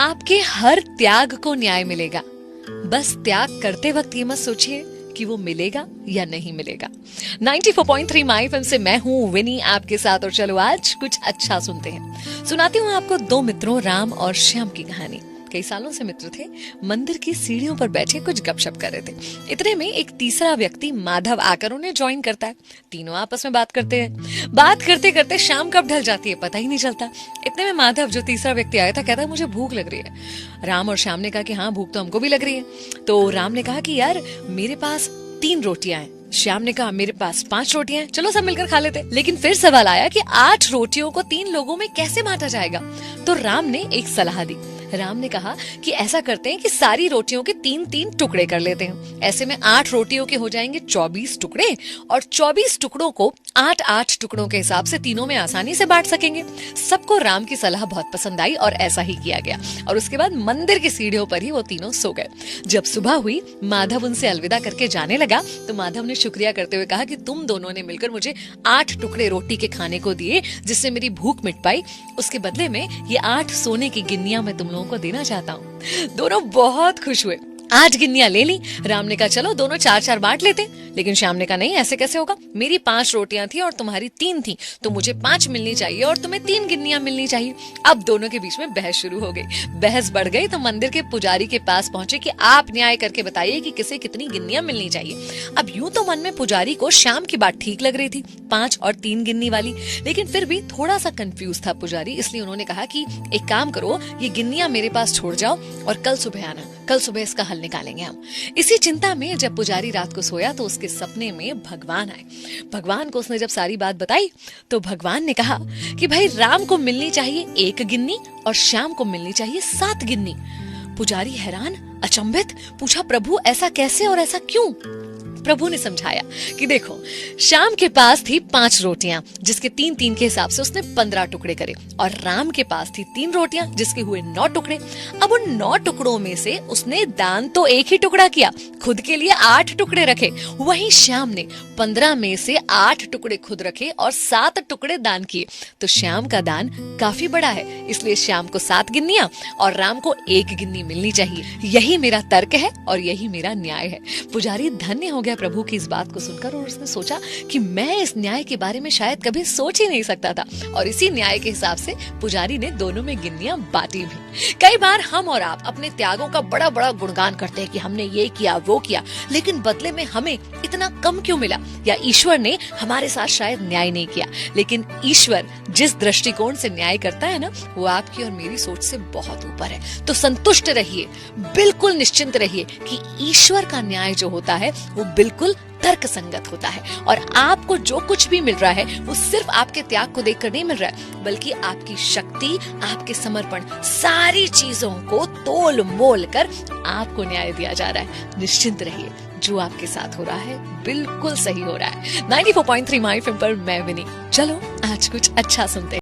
आपके हर त्याग को न्याय मिलेगा। बस त्याग करते वक्त ये मत सोचिए कि वो मिलेगा या नहीं मिलेगा। 94.3 माय एफएम से मैं हूँ विनी आपके साथ, और चलो आज कुछ अच्छा सुनते हैं। सुनाती हूँ आपको दो मित्रों राम और श्याम की कहानी। कई सालों से मित्र थे, मंदिर की सीढ़ियों पर बैठे कुछ गपशप कर रहे थे। इतने में एक तीसरा व्यक्ति माधव आकर उन्हें ज्वाइन करता है। तीनों आपस में बात करते हैं। बात करते करते शाम कब ढल जाती है पता ही नहीं चलता। इतने में माधव, जो तीसरा व्यक्ति आया था, कहता है मुझे भूख लग रही है। राम और श्याम ने कहा कि हाँ, भूख तो हमको भी लग रही है। तो राम ने कहा कि यार मेरे पास 3 रोटियां हैं। श्याम ने कहा मेरे पास 5 रोटियां हैं, चलो सब मिलकर खा लेते। लेकिन फिर सवाल आया कि 8 रोटियों को 3 लोगों में कैसे बांटा जाएगा। तो राम ने एक सलाह दी। राम ने कहा कि ऐसा करते हैं कि सारी रोटियों के 3-3 टुकड़े कर लेते हैं। ऐसे में 8 रोटियों के हो जाएंगे 24 टुकड़े, और 24 टुकड़ों को 8-8 टुकड़ों के हिसाब से तीनों में आसानी से बांट सकेंगे। सबको राम की सलाह बहुत पसंद आई और ऐसा ही किया गया। और उसके बाद मंदिर की सीढ़ियों पर ही वो तीनों सो गए। जब सुबह हुई, माधव उनसे अलविदा करके जाने लगा तो माधव ने शुक्रिया करते हुए कहा कि तुम दोनों ने मिलकर मुझे 8 टुकड़े रोटी के खाने को दिए, जिससे मेरी भूख मिट पाई। उसके बदले में ये 8 सोने की गिन्नियां मैं तुम लोगों को देना चाहता हूँ। दोनों बहुत खुश हुए। 8 गिन्नियां ले ली। राम ने कहा चलो दोनों 4-4 बांट लेते। लेकिन श्याम ने कहा नहीं, ऐसे कैसे होगा। मेरी 5 रोटियां थी और तुम्हारी 3 थी, तो मुझे 5 मिलनी चाहिए और तुम्हें 3 गिन्नियां मिलनी चाहिए। अब दोनों के बीच में बहस शुरू हो गई। बहस बढ़ गई तो मंदिर के पुजारी के पास पहुंचे कि आप न्याय करके बताइए कि किसे कितनी गिन्नियां मिलनी चाहिए। अब यूं तो मन में पुजारी को श्याम की बात ठीक लग रही थी, 5 और 3 गिन्नी वाली, लेकिन फिर भी थोड़ा सा कंफ्यूज था पुजारी। इसलिए उन्होंने कहा कि एक काम करो, ये गिन्नियां मेरे पास छोड़ जाओ और कल सुबह आना, कल सुबह इसका हल निकालेंगे हम। इसी चिंता में जब पुजारी रात को सोया तो उसके सपने में भगवान आए। भगवान को उसने जब सारी बात बताई तो भगवान ने कहा कि भाई राम को मिलनी चाहिए 1 गिन्नी और श्याम को मिलनी चाहिए 7 गिन्नी। पुजारी हैरान, अचंभित, पूछा प्रभु ऐसा कैसे और ऐसा क्यों। प्रभु ने समझाया कि देखो, श्याम के पास थी 5 रोटियां, जिसके 3-3 के हिसाब से उसने 15 टुकड़े करे, और राम के पास थी 3 रोटियां, जिसके हुए 9 टुकड़े। अब उन 9 टुकड़ों में से उसने दान तो एक ही टुकड़ा किया, खुद के लिए 8 टुकड़े रखे। वहीं श्याम ने 15 में से 8 टुकड़े खुद रखे और 7 टुकड़े दान किए। तो श्याम का दान काफी बड़ा है, इसलिए श्याम को 7 गिन्नियां और राम को 1 गिन्नी मिलनी चाहिए। यही मेरा तर्क है और यही मेरा न्याय है। पुजारी धन्य हो गया प्रभु की इस बात को सुनकर, और उसने सोचा कि मैं इस न्याय के बारे में शायद कभी सोच ही नहीं सकता था। और इसी न्याय के हिसाब से पुजारी ने दोनों में गिन्नियां बांटी भी। कई बार हम और आप अपने त्यागों का बड़ा बड़ा गुणगान करते हैं कि हमने ये किया वो किया, लेकिन बदले में हमें इतना कम क्यों मिला, या ईश्वर ने हमारे साथ शायद न्याय नहीं किया। लेकिन ईश्वर जिस दृष्टिकोण से न्याय करता है ना, वो आपकी और मेरी सोच से बहुत ऊपर है। तो संतुष्ट रहिए, बिल्कुल निश्चिंत रहिए कि ईश्वर का न्याय जो होता है वो बिल्कुल तर्क संगत होता है। और आपको जो कुछ भी मिल रहा है वो सिर्फ आपके त्याग को देखकर नहीं मिल रहा है, बल्कि आपकी शक्ति, आपके समर्पण, सारी चीजों को तोल मोल कर आपको न्याय दिया जा रहा है। निश्चिंत रहिए, जो आपके साथ हो रहा है बिल्कुल सही हो रहा है। 94.3 माय एफएम पर मैं विनी। चलो आज कुछ अच्छा सुनते हैं।